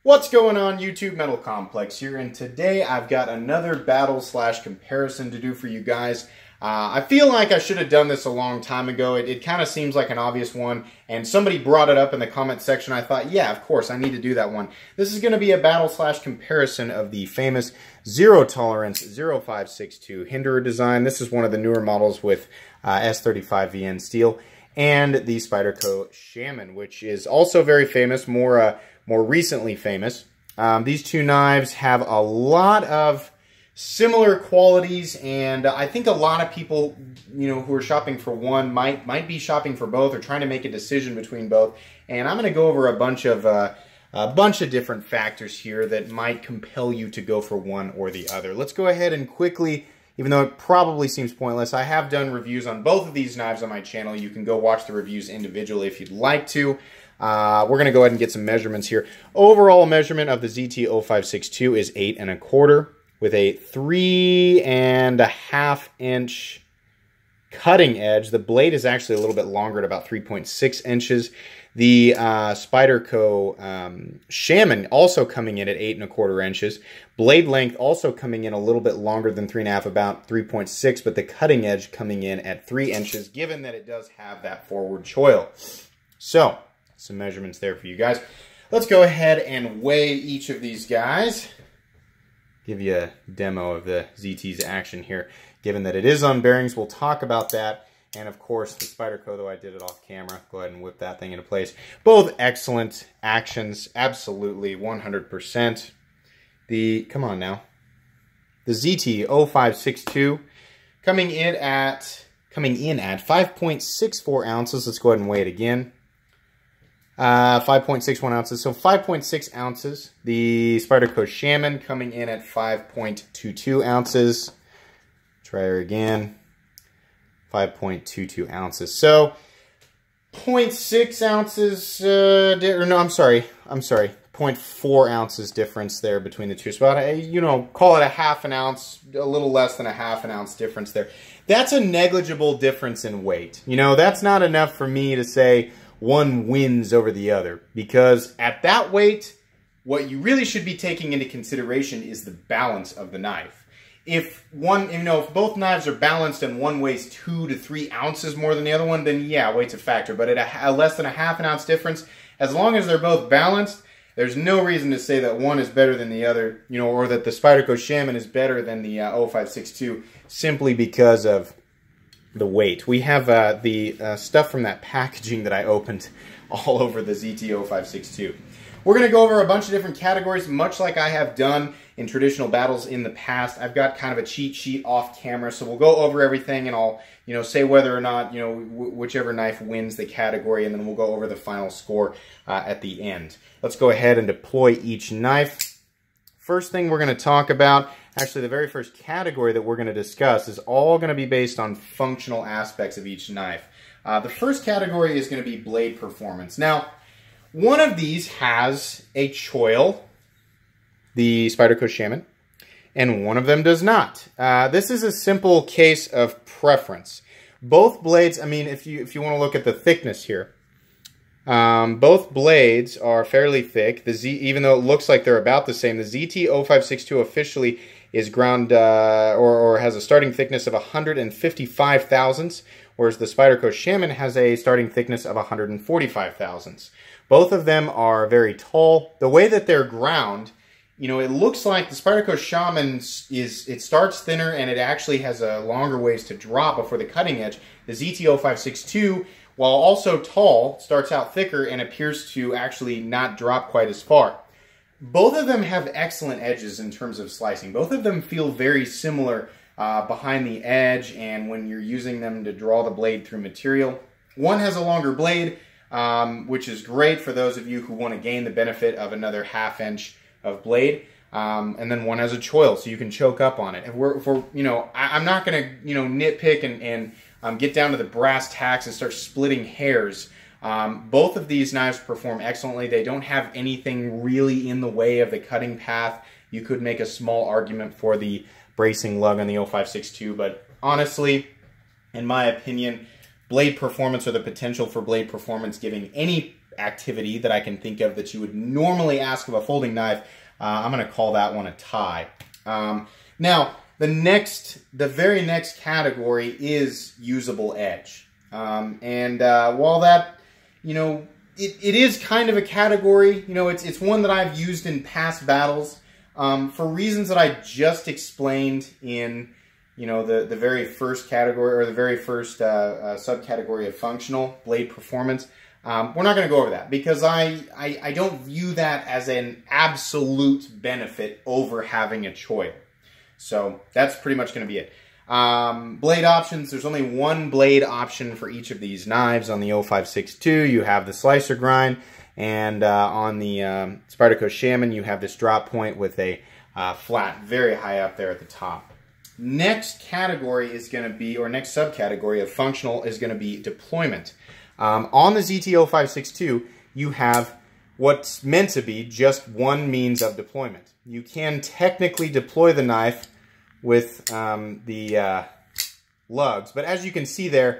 What's going on, YouTube? Metal Complex here, and today I've got another battle/comparison to do for you guys. I feel like I should have done this a long time ago. It kind of seems like an obvious one, and somebody brought it up in the comment section. I thought, yeah, of course, I need to do that one. This is going to be a battle/comparison of the famous Zero Tolerance 0562 Hinderer design. This is one of the newer models with S35VN steel, and the Spyderco Shaman, which is also very famous, more recently famous. These two knives have a lot of similar qualities, and I think a lot of people, who are shopping for one might be shopping for both or trying to make a decision between both. And I'm going to go over a bunch of different factors here that might compel you to go for one or the other. Let's go ahead and quickly, even though it probably seems pointless, I have done reviews on both of these knives on my channel. You can go watch the reviews individually if you'd like to. We're going to go ahead and get some measurements here. Overall measurement of the ZT0562 is 8 1/4 with a 3.5 inch cutting edge. The blade is actually a little bit longer at about 3.6 inches. The Spyderco Shaman also coming in at 8 1/4 inches. Blade length also coming in a little bit longer than 3.5, about 3.6, but the cutting edge coming in at 3 inches, given that it does have that forward choil. So, some measurements there for you guys. Let's go ahead and weigh each of these guys. Give you a demo of the ZT's action here. Given that it is on bearings, we'll talk about that. And of course, the Spyderco, though I did it off camera, go ahead and whip that thing into place. Both excellent actions, absolutely, 100%. Come on now. The ZT0562 coming in at 5.64 ounces. Let's go ahead and weigh it again. 5.61 ounces, so 5.6 ounces. The Spyderco Shaman coming in at 5.22 ounces. Try her again. 5.22 ounces. So 0.6 ounces, I'm sorry, 0.4 ounces difference there between the two. So about, call it a half an ounce, a little less than a half an ounce difference there. That's a negligible difference in weight. That's not enough for me to say one wins over the other, because at that weight, what you really should be taking into consideration is the balance of the knife. If both knives are balanced and one weighs 2 to 3 ounces more than the other one, then yeah, weight's a factor. But at a less than a half an ounce difference, as long as they're both balanced, there's no reason to say that one is better than the other, or that the Spyderco Shaman is better than the 0562, simply because of the weight. We have the stuff from that packaging that I opened all over the ZT0562. We're going to go over a bunch of different categories, much like I have done in traditional battles in the past. I've got kind of a cheat sheet off camera, so we'll go over everything, and I'll say whether or not whichever knife wins the category, and then we'll go over the final score at the end. Let's go ahead and deploy each knife. First thing we're going to talk about, actually the very first category that we're going to discuss, is all going to be based on functional aspects of each knife. The first category is going to be blade performance. Now, one of these has a choil, the Spyderco Shaman, and one of them does not. This is a simple case of preference. Both blades, if you want to look at the thickness here, both blades are fairly thick. Even though it looks like they're about the same, the ZT0562 officially is ground or has a starting thickness of 155 thousandths, whereas the Spyderco Shaman has a starting thickness of 145 thousandths. Both of them are very tall. The way that they're ground, it looks like the Spyderco Shaman it starts thinner and it actually has a longer ways to drop before the cutting edge. The ZT0562, while also tall, starts out thicker and appears to actually not drop quite as far. Both of them have excellent edges in terms of slicing. Both of them feel very similar behind the edge and when you're using them to draw the blade through material. One has a longer blade, which is great for those of you who want to gain the benefit of another ½ inch of blade. And then one has a choil, so you can choke up on it. I'm not going to, nitpick and get down to the brass tacks and start splitting hairs. Both of these knives perform excellently. They don't have anything really in the way of the cutting path. You could make a small argument for the bracing lug on the 0562, but honestly, in my opinion, blade performance or the potential for blade performance giving any activity that I can think of that you would normally ask of a folding knife, I'm going to call that one a tie. Now, the very next category is usable edge. While that, it is kind of a category, it's one that I've used in past battles for reasons that I just explained in, the very first category, or the very first subcategory of functional blade performance. We're not going to go over that because I don't view that as an absolute benefit over having a choil. So that's pretty much going to be it. Blade options, there's only one blade option for each of these knives. On the 0562, you have the slicer grind, and on the Spyderco Shaman, you have this drop point with a flat very high up there at the top. Next category is going to be, or next subcategory of functional is going to be deployment. On the ZT0562, you have what's meant to be just one means of deployment. You can technically deploy the knife with the lugs, but as you can see there,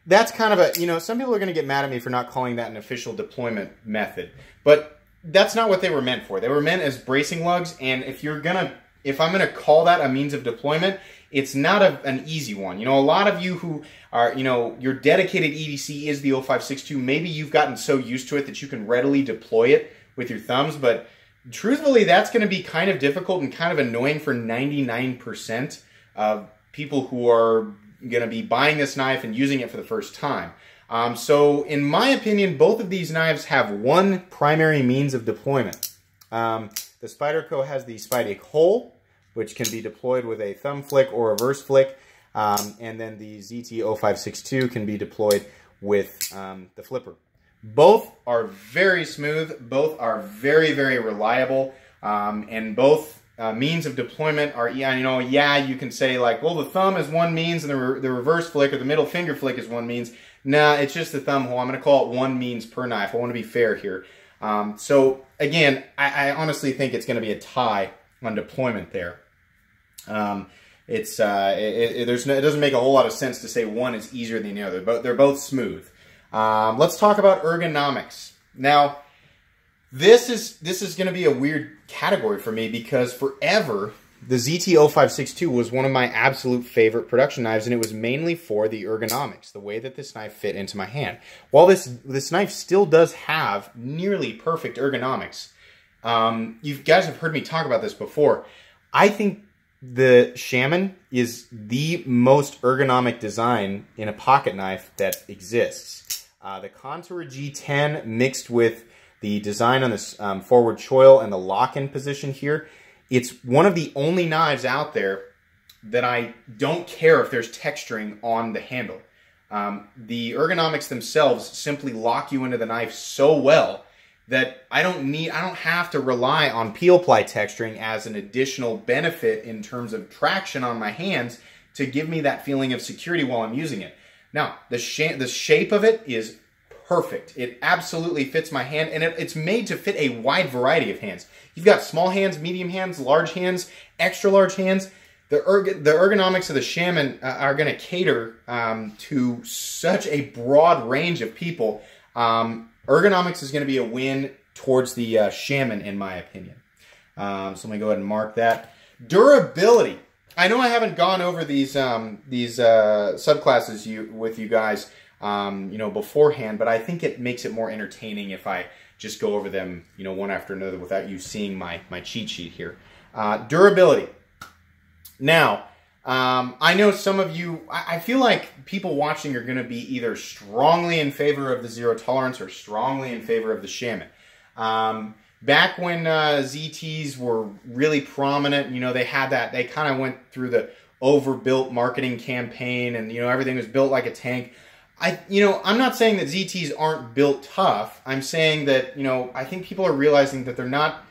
that's kind of a, some people are going to get mad at me for not calling that an official deployment method, but that's not what they were meant for. They were meant as bracing lugs, and if I'm going to call that a means of deployment, it's not an easy one. A lot of you who are, your dedicated EDC is the 0562. Maybe you've gotten so used to it that you can readily deploy it with your thumbs, but truthfully, that's going to be kind of difficult and kind of annoying for 99% of people who are going to be buying this knife and using it for the first time. So in my opinion, both of these knives have one primary means of deployment. The Spyderco has the Spyderco hole, which can be deployed with a thumb flick or reverse flick, and then the ZT0562 can be deployed with the flipper. Both are very smooth, both are very, very reliable, and both means of deployment are, you can say like, well, the thumb is one means and the reverse flick or the middle finger flick is one means. Nah, it's just the thumb hole. I'm going to call it one means per knife. I want to be fair here. So again, I honestly think it's going to be a tie on deployment there. It doesn't make a whole lot of sense to say one is easier than the other, but they're both smooth. Let's talk about ergonomics. Now, this is going to be a weird category for me because forever the ZT0562 was one of my absolute favorite production knives, and it was mainly for the ergonomics, the way that this knife fit into my hand. While this knife still does have nearly perfect ergonomics, you guys have heard me talk about this before. I think the Shaman is the most ergonomic design in a pocket knife that exists. The Contour G10 mixed with the design on this forward choil and the lock-in position here, it's one of the only knives out there that I don't care if there's texturing on the handle. The ergonomics themselves simply lock you into the knife so well that I don't have to rely on peel ply texturing as an additional benefit in terms of traction on my hands to give me that feeling of security while I'm using it. Now, the shape of it is perfect. It absolutely fits my hand, and it's made to fit a wide variety of hands. You've got small hands, medium hands, large hands, extra large hands. The ergonomics of the Shaman are going to cater to such a broad range of people. Ergonomics is going to be a win towards the Shaman, in my opinion. So let me go ahead and mark that. Durability. I know I haven't gone over these subclasses with you guys, beforehand, but I think it makes it more entertaining if I just go over them, one after another without you seeing my cheat sheet here. Durability. Now, I know some of you, I feel like people watching are going to be either strongly in favor of the zero tolerance or strongly in favor of the Shaman. Back when ZTs were really prominent, they had that, they kind of went through the overbuilt marketing campaign and, everything was built like a tank. I'm not saying that ZTs aren't built tough. I'm saying that, I think people are realizing that they're not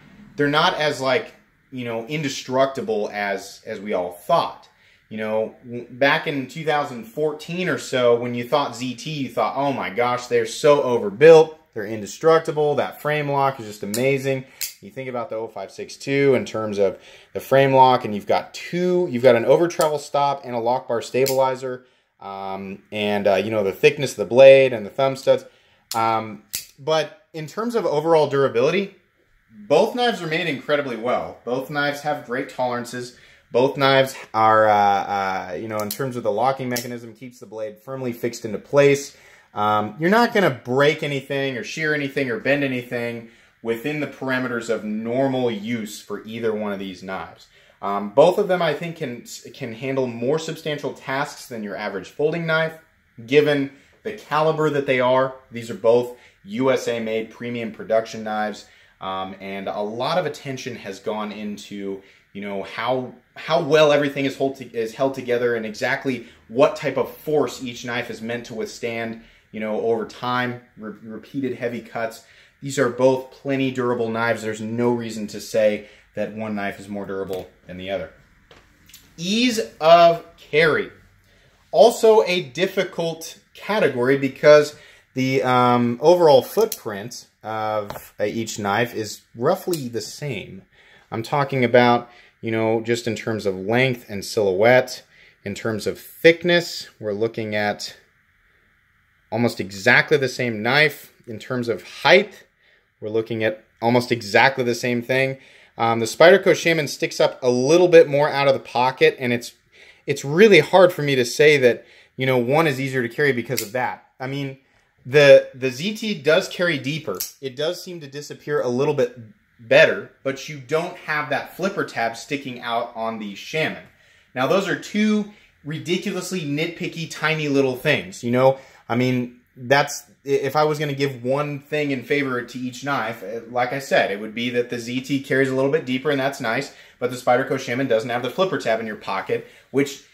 as like, indestructible as we all thought. Back in 2014 or so, when you thought ZT, you thought, oh my gosh, they're so overbuilt. They're indestructible. That frame lock is just amazing. You think about the 0562 in terms of the frame lock, and you've got an over travel stop and a lock bar stabilizer, the thickness of the blade and the thumb studs. But in terms of overall durability, both knives are made incredibly well. Both knives have great tolerances. Both knives are, you know, in terms of the locking mechanism, keeps the blade firmly fixed into place. You're not going to break anything or shear anything or bend anything within the parameters of normal use for either one of these knives. Both of them, I think, can handle more substantial tasks than your average folding knife, given the caliber that they are. These are both USA-made premium production knives, and a lot of attention has gone into, you know, how well everything is held together and exactly what type of force each knife is meant to withstand, you know, over time, repeated heavy cuts. These are both plenty durable knives. There's no reason to say that one knife is more durable than the other. Ease of carry. Also a difficult category because the overall footprint of each knife is roughly the same. I'm talking about, you know, just in terms of length and silhouette. In terms of thickness, we're looking at almost exactly the same knife. In terms of height, we're looking at almost exactly the same thing. The Spyderco Shaman sticks up a little bit more out of the pocket, and it's really hard for me to say that, you know, one is easier to carry because of that. I mean, the ZT does carry deeper. It does seem to disappear a little bit better, but you don't have that flipper tab sticking out on the Shaman. Now, those are two ridiculously nitpicky, tiny little things, you know? I mean, that's, if I was going to give one thing in favor to each knife, like I said, it would be that the ZT carries a little bit deeper, and that's nice, but the Spyderco Shaman doesn't have the flipper tab in your pocket, which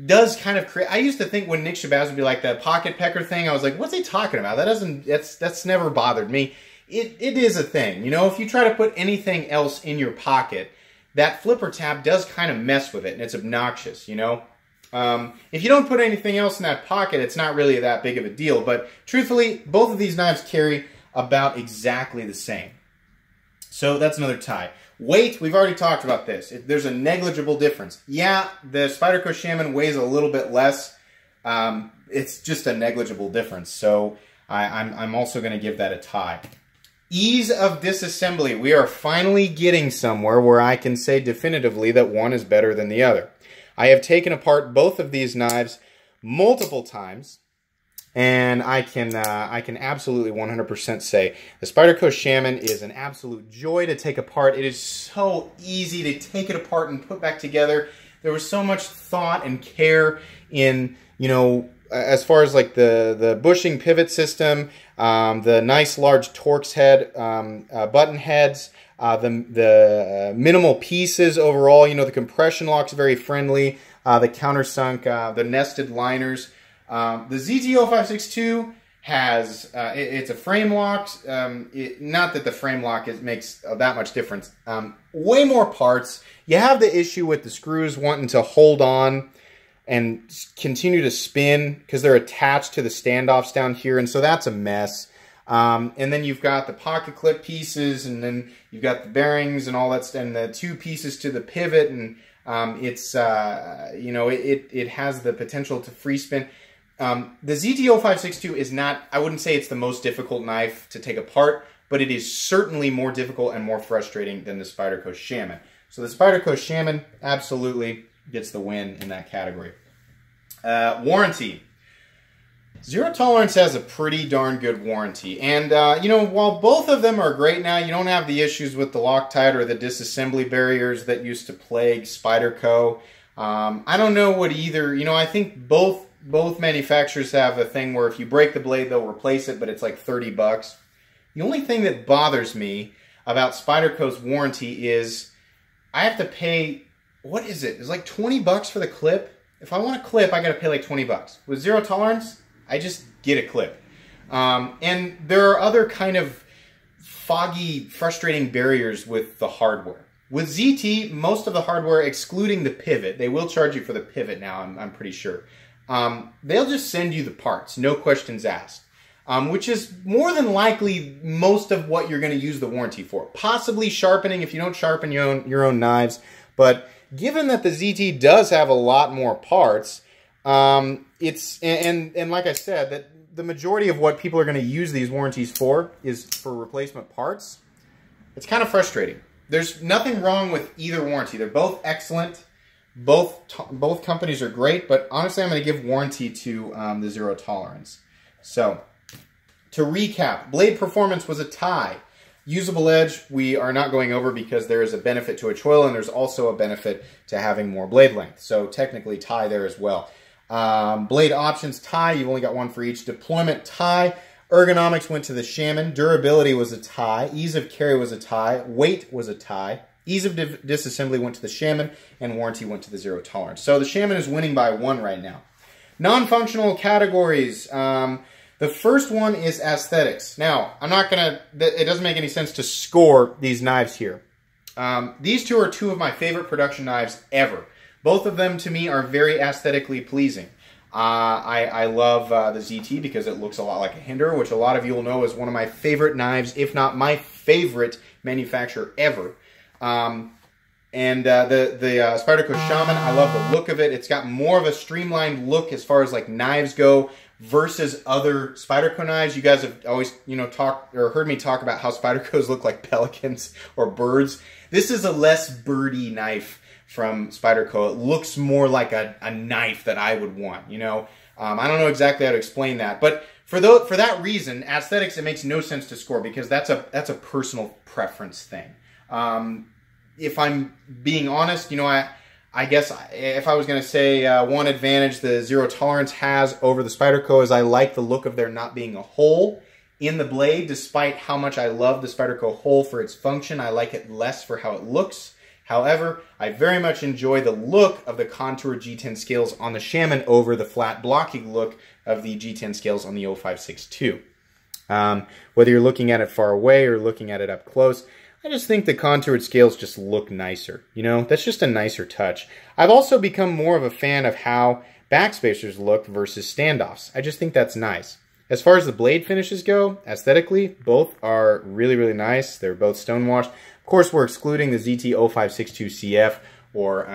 does kind of create... I used to think when Nick Shabazz would be like the pocket pecker thing, I was like, what's he talking about? That's never bothered me. It is a thing. You know, if you try to put anything else in your pocket, that flipper tab does kind of mess with it, and it's obnoxious, you know? If you don't put anything else in that pocket, it's not really that big of a deal. But truthfully, both of these knives carry about exactly the same. So that's another tie. Weight, we've already talked about this. There's a negligible difference. Yeah, the Spyderco Shaman weighs a little bit less. It's just a negligible difference. So I'm also going to give that a tie. Ease of disassembly. We are finally getting somewhere where I can say definitively that one is better than the other. I have taken apart both of these knives multiple times, and I can absolutely 100% say the Spyderco Shaman is an absolute joy to take apart. It is so easy to take it apart and put back together. There was so much thought and care in, you know, as far as like the bushing pivot system, the nice large Torx head, button heads, the minimal pieces overall. You know, the compression lock's very friendly, the countersunk, the nested liners. The ZT-0562 has, it's a frame lock. Not that the frame lock makes that much difference. Way more parts. You have the issue with the screws wanting to hold on and continue to spin because they're attached to the standoffs down here, and so that's a mess. And then you've got the pocket clip pieces, and then you've got the bearings and all that, and the two pieces to the pivot, and it's you know, it has the potential to free spin. The ZT-0562 is not, I wouldn't say it's the most difficult knife to take apart, but it is certainly more difficult and more frustrating than the Spyderco Shaman. So the Spyderco Shaman absolutely gets the win in that category. Warranty. Zero Tolerance has a pretty darn good warranty. And, you know, while both of them are great now, you don't have the issues with the Loctite or the disassembly barriers that used to plague Spyderco. I don't know what either, you know, I think both manufacturers have a thing where if you break the blade, they'll replace it, but it's like 30 bucks. The only thing that bothers me about Spyderco's warranty is I have to pay, what is it? It's like 20 bucks for the clip. If I want a clip, I got to pay like 20 bucks. With Zero Tolerance, I just get a clip. And there are other kind of foggy, frustrating barriers with the hardware. With ZT, most of the hardware, excluding the pivot, they will charge you for the pivot now, I'm pretty sure. They'll just send you the parts, no questions asked. Which is more than likely most of what you're going to use the warranty for. Possibly sharpening if you don't sharpen your own knives. But given that the ZT does have a lot more parts, it's, and like I said, that the majority of what people are going to use these warranties for is for replacement parts. It's kind of frustrating. There's nothing wrong with either warranty. They're both excellent. Both companies are great, but honestly, I'm going to give warranty to the zero tolerance. So, to recap, blade performance was a tie. Usable edge, we are not going over because there is a benefit to a choil, and there's also a benefit to having more blade length. So technically tie there as well. Blade options, tie. You've only got one for each. Deployment, tie. Ergonomics went to the Shaman. Durability was a tie. Ease of carry was a tie. Weight was a tie. Ease of disassembly went to the Shaman, and warranty went to the zero tolerance. So the Shaman is winning by 1 right now. Non-functional categories. The first one is aesthetics. Now, I'm not going to, it doesn't make any sense to score these knives here. These two are two of my favorite production knives ever. Both of them, to me, are very aesthetically pleasing. I love the ZT because it looks a lot like a Hinder, which a lot of you will know is one of my favorite knives, if not my favorite manufacturer ever. The Spyderco Shaman, I love the look of it. It's got more of a streamlined look as far as like knives go versus other Spyderco knives. You guys have always, talked or heard me talk about how Spydercos look like pelicans or birds. This is a less birdy knife from Spyderco. It looks more like a knife that I would want, I don't know exactly how to explain that, but for that reason, aesthetics, it makes no sense to score because that's a personal preference thing. If I'm being honest, I guess if I was going to say one advantage the zero tolerance has over the Spyderco is I like the look of there not being a hole in the blade. Despite how much I love the Spyderco hole for its function, I like it less for how it looks. However, I very much enjoy the look of the contour G10 scales on the Shaman over the flat blocky look of the G10 scales on the 0562. Whether you're looking at it far away or looking at it up close, I just think the contoured scales just look nicer. That's just a nicer touch. I've also become more of a fan of how backspacers look versus standoffs. I just think that's nice. As far as the blade finishes go, aesthetically, both are really, really nice. They're both stonewashed. Of course, we're excluding the ZT0562CF or,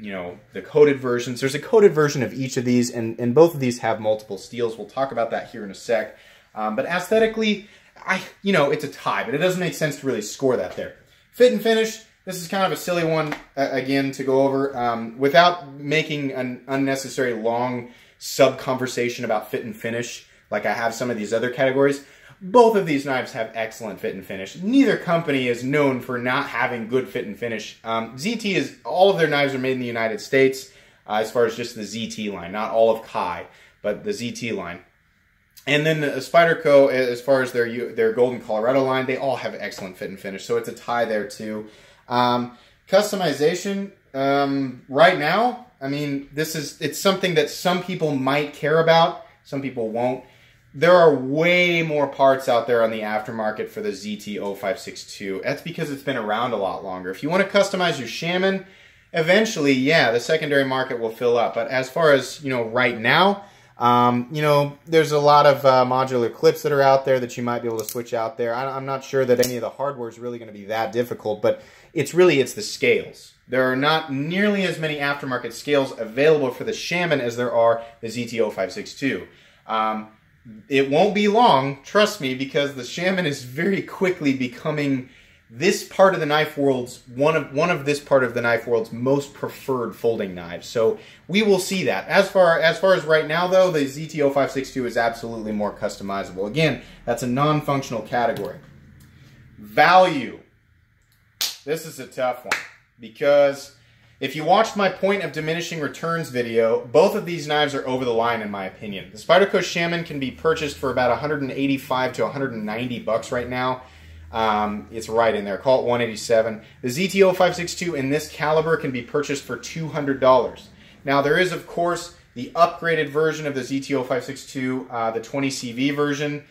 the coated versions. There's a coated version of each of these, and both of these have multiple steels. We'll talk about that here in a sec. But aesthetically, it's a tie, but it doesn't make sense to really score that there. Fit and finish, this is kind of a silly one, again, to go over. Without making an unnecessary long sub-conversation about fit and finish, like I have some of these other categories, both of these knives have excellent fit and finish. Neither company is known for not having good fit and finish. ZT all of their knives are made in the United States, as far as just the ZT line, not all of Kai, but the ZT line. And then the Spyderco, as far as their Golden Colorado line, they all have excellent fit and finish, so it's a tie there too. Customization, right now, I mean, it's something that some people might care about, some people won't. There are way more parts out there on the aftermarket for the ZT0562. That's because it's been around a lot longer. If you want to customize your Shaman, eventually, yeah, the secondary market will fill up. But as far as, right now, there's a lot of modular clips that are out there that you might be able to switch out there. I'm not sure that any of the hardware is really going to be that difficult, but it's the scales. There are not nearly as many aftermarket scales available for the Shaman as there are the ZT0562. It won't be long, trust me, because the Shaman is very quickly becoming this part of the knife world's one of this part of the knife world's most preferred folding knives. So we will see that. As far as right now, though, the ZT0562 is absolutely more customizable. Again, that's a non-functional category. Value. This is a tough one because if you watched my point of diminishing returns video, both of these knives are over the line in my opinion. The Spyderco Shaman can be purchased for about 185 to 190 bucks right now. It's right in there. Call it 187. The ZT0562 in this caliber can be purchased for $200. Now there is, of course, the upgraded version of the ZT0562, the 20CV version.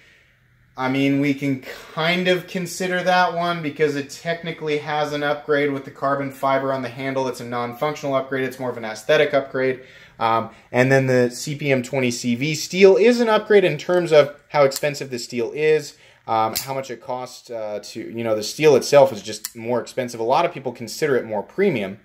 I mean, we can kind of consider that one because it technically has an upgrade with the carbon fiber on the handle. It's a non-functional upgrade. It's more of an aesthetic upgrade. And then the CPM 20CV steel is an upgrade in terms of how expensive the steel is, how much it costs the steel itself is just more expensive. A lot of people consider it more premium.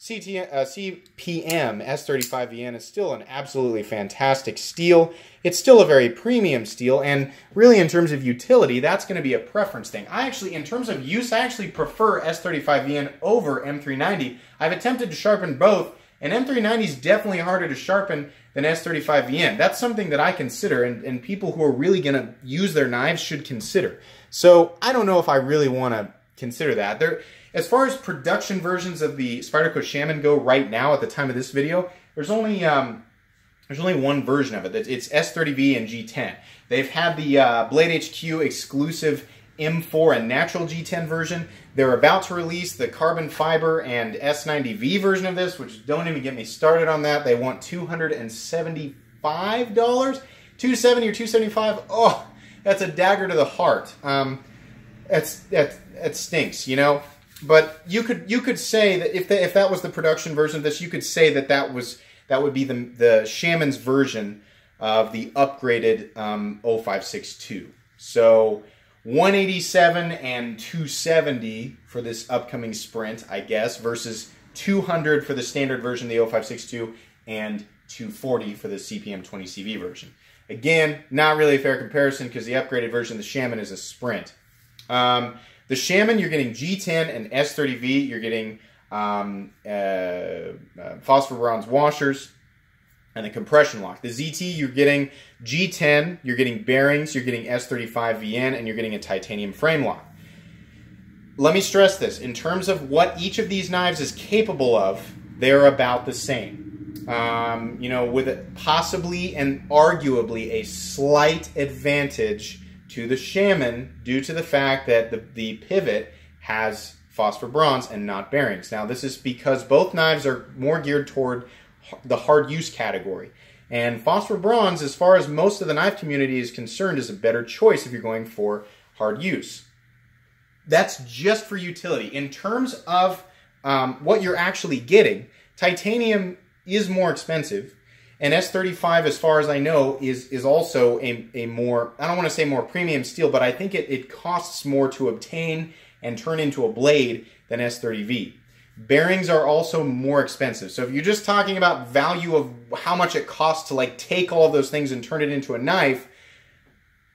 CPM S35VN is still an absolutely fantastic steel. It's still a very premium steel, and really in terms of utility, that's going to be a preference thing. In terms of use, I actually prefer S35VN over M390. I've attempted to sharpen both, and M390 is definitely harder to sharpen than S35VN. That's something that I consider, and people who are really going to use their knives should consider. So I don't know if I really want to consider that. As far as production versions of the Spyderco Shaman go right now at the time of this video, there's only one version of it. It's S30V and G10. They've had the Blade HQ exclusive M4 and natural G10 version. They're about to release the carbon fiber and S90V version of this, which don't even get me started on that. They want $275, $270 or $275. Oh, that's a dagger to the heart. That stinks, you know. But you could say that if that was the production version of this, you could say that would be the Shaman's version of the upgraded 0562. So 187 and 270 for this upcoming sprint, I guess, versus 200 for the standard version of the 0562 and 240 for the CPM 20CV version. Again, not really a fair comparison because the upgraded version of the Shaman is a sprint. The Shaman, you're getting G10 and S30V. You're getting phosphor bronze washers and the compression lock. The ZT, you're getting G10, you're getting bearings, you're getting S35VN, and you're getting a titanium frame lock. Let me stress this. In terms of what each of these knives is capable of, they're about the same. You know, with possibly and arguably a slight advantage to the Shaman due to the fact that the pivot has phosphor bronze and not bearings. Now, this is because both knives are more geared toward the hard use category. And phosphor bronze, as far as most of the knife community is concerned, is a better choice if you're going for hard use. That's just for utility. In terms of what you're actually getting, titanium is more expensive. And S35, as far as I know, is also a more, I don't want to say more premium steel, but I think it costs more to obtain and turn into a blade than S30V. Bearings are also more expensive. So if you're just talking about value of how much it costs to like take all of those things and turn it into a knife,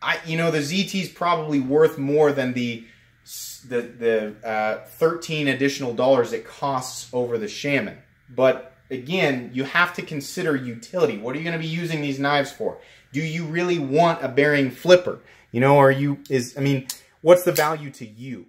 the ZT is probably worth more than the 13 additional dollars it costs over the Shaman. But again, you have to consider utility. What are you going to be using these knives for? Do you really want a bearing flipper? You know, what's the value to you?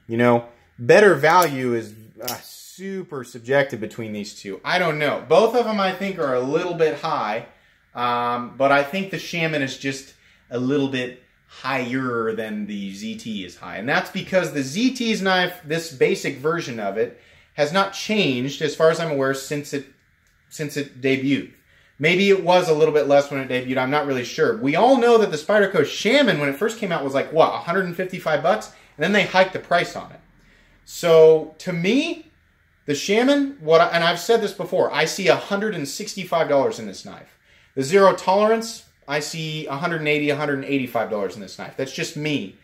You know, better value is super subjective between these two. I don't know. Both of them, I think, are a little bit high, but I think the Shaman is just a little bit higher than the ZT is high. And that's because the ZT's knife, this basic version of it, has not changed, as far as I'm aware, since it debuted. Maybe it was a little bit less when it debuted. I'm not really sure. We all know that the Spyderco Shaman, when it first came out, was like, what, 155 bucks? And then they hiked the price on it. So, to me, the Shaman, and I've said this before, I see $165 in this knife. The Zero Tolerance, I see $180, $185 in this knife. That's just me.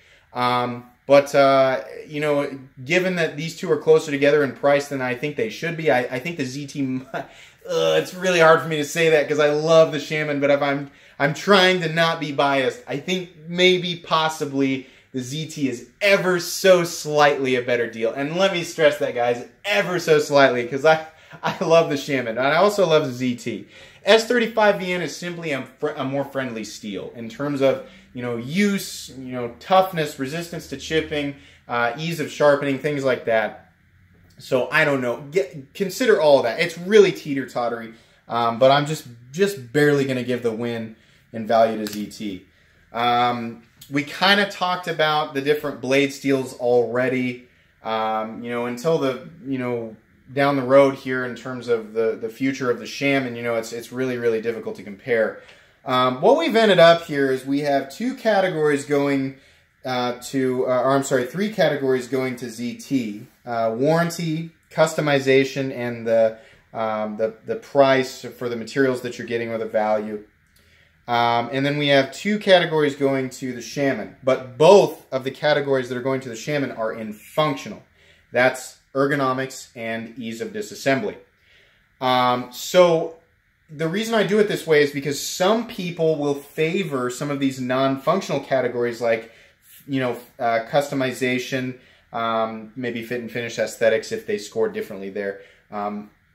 You know, given that these two are closer together in price than I think they should be, I think the ZT, it's really hard for me to say that because I love the Shaman, but if I'm trying to not be biased, I think maybe possibly the ZT is ever so slightly a better deal. And let me stress that, guys, ever so slightly, because I love the Shaman, and I also love the ZT. S35VN is simply a more friendly steel in terms of, you know, use, you know, toughness, resistance to chipping, ease of sharpening, things like that. So I don't know. Consider all of that. It's really teeter-tottery, but I'm just barely going to give the win in value to ZT. We kind of talked about the different blade steels already. You know, until down the road here in terms of the future of the Shaman, you know, it's really, really difficult to compare. What we've ended up here is we have two categories going three categories going to ZT. Warranty, customization, and the price for the materials that you're getting or the value. And then we have two categories going to the Shaman. But both of the categories that are going to the Shaman are in functional. That's ergonomics, and ease of disassembly. So the reason I do it this way is because some people will favor some of these non-functional categories like, you know, customization, maybe fit and finish aesthetics if they score differently there,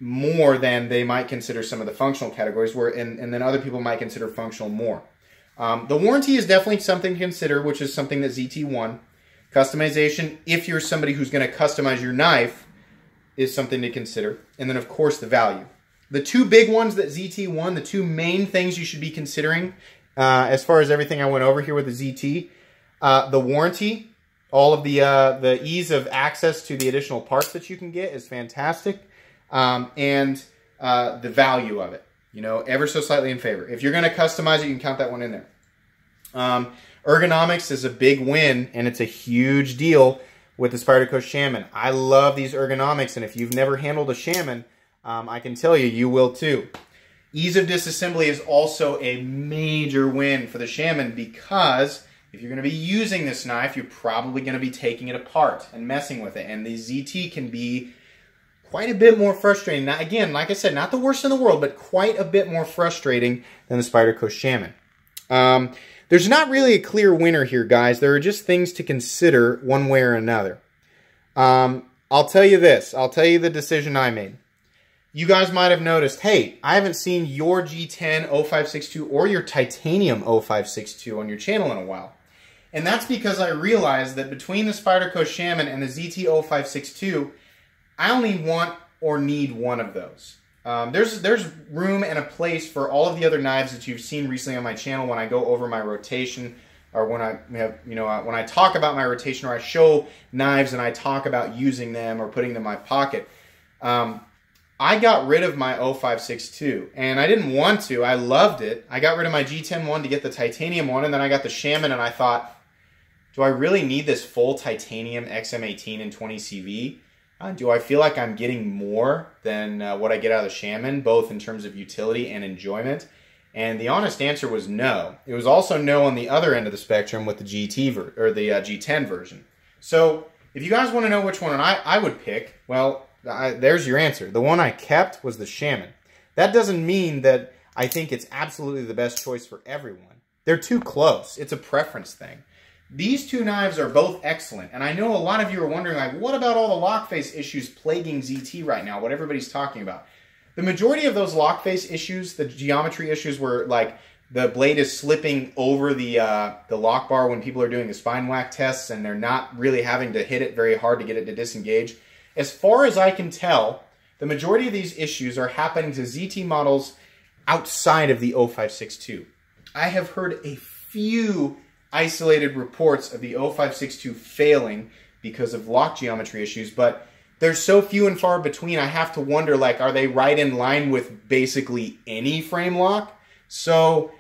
more than they might consider some of the functional categories, and then other people might consider functional more. The warranty is definitely something to consider, which is something that ZT won. Customization, if you're somebody who's going to customize your knife, is something to consider. And then, of course, the value. The two big ones that ZT won, the two main things you should be considering, as far as everything I went over here with the ZT, the warranty, all of the ease of access to the additional parts that you can get is fantastic, and the value of it, you know, ever so slightly in favor. If you're going to customize it, you can count that one in there. Ergonomics is a big win, and it's a huge deal with the Spyderco Shaman. I love these ergonomics, and if you've never handled a Shaman, I can tell you, you will too. Ease of disassembly is also a major win for the Shaman, because if you're going to be using this knife, you're probably going to be taking it apart and messing with it. And the ZT can be quite a bit more frustrating. Now, again, like I said, not the worst in the world, but quite a bit more frustrating than the Spyderco Shaman. There's not really a clear winner here, guys. There are just things to consider one way or another. I'll tell you this. I'll tell you the decision I made. You guys might have noticed, hey, I haven't seen your G10 0562 or your titanium 0562 on your channel in a while. And that's because I realized that between the Spyderco Shaman and the ZT 0562, I only want or need one of those. There's room and a place for all of the other knives that you've seen recently on my channel when I go over my rotation, or when I have, you know, when I talk about my rotation, or I show knives and I talk about using them or putting them in my pocket. I got rid of my 0562, and I didn't want to. I loved it. I got rid of my G10 one to get the titanium one, and then I got the Shaman, and I thought, do I really need this full titanium XM18 and 20 CV? Do I feel like I'm getting more than what I get out of the Shaman, both in terms of utility and enjoyment? And the honest answer was no. It was also no on the other end of the spectrum with the GT or the G10 version. So if you guys want to know which one I would pick, well, there's your answer. The one I kept was the Shaman. That doesn't mean that I think it's absolutely the best choice for everyone. They're too close. It's a preference thing. These two knives are both excellent, and I know a lot of you are wondering, like, what about all the lock face issues plaguing ZT right now, what everybody's talking about? The majority of those lock face issues, the geometry issues where, like, the blade is slipping over the lock bar when people are doing the spine whack tests and they're not really having to hit it very hard to get it to disengage. As far as I can tell, the majority of these issues are happening to ZT models outside of the 0562. I have heard a few isolated reports of the 0562 failing because of lock geometry issues, but they're so few and far between, I have to wonder, like, are they right in line with basically any frame lock? So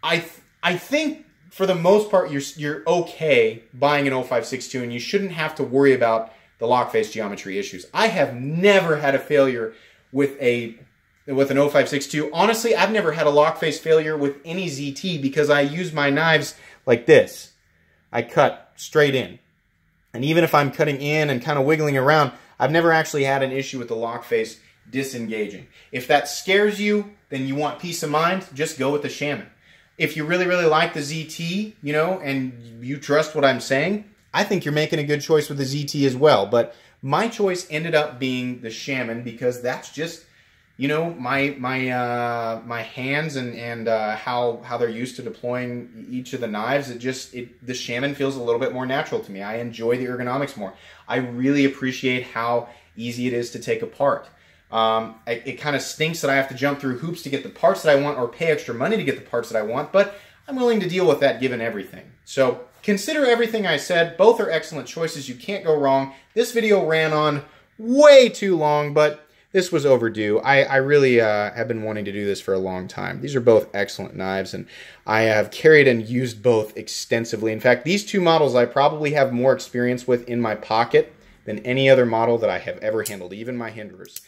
I think for the most part you're okay buying an 0562, and you shouldn't have to worry about the lock face geometry issues. I have never had a failure with an 0562. Honestly, I've never had a lock face failure with any ZT because I use my knives like this. I cut straight in. And even if I'm cutting in and kind of wiggling around, I've never actually had an issue with the lock face disengaging. If that scares you, then you want peace of mind, just go with the Shaman. If you really, really like the ZT, you know, and you trust what I'm saying, I think you're making a good choice with the ZT as well. But my choice ended up being the Shaman because that's just, you know, my hands and how they're used to deploying each of the knives. The Shaman feels a little bit more natural to me. I enjoy the ergonomics more. I really appreciate how easy it is to take apart. It kind of stinks that I have to jump through hoops to get the parts that I want or pay extra money to get the parts that I want, but I'm willing to deal with that given everything. So consider everything I said. Both are excellent choices. You can't go wrong. This video ran on way too long, but this was overdue. I really have been wanting to do this for a long time. These are both excellent knives, and I have carried and used both extensively. In fact, these two models I probably have more experience with in my pocket than any other model that I have ever handled, even my Hinderers.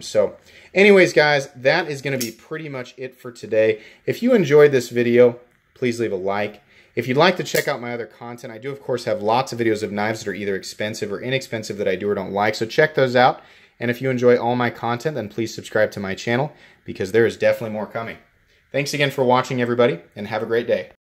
So anyways, guys, that is going to be pretty much it for today. If you enjoyed this video, please leave a like. If you'd like to check out my other content, I do, of course, have lots of videos of knives that are either expensive or inexpensive that I do or don't like, so check those out. And if you enjoy all my content, then please subscribe to my channel, because there is definitely more coming. Thanks again for watching, everybody, and have a great day.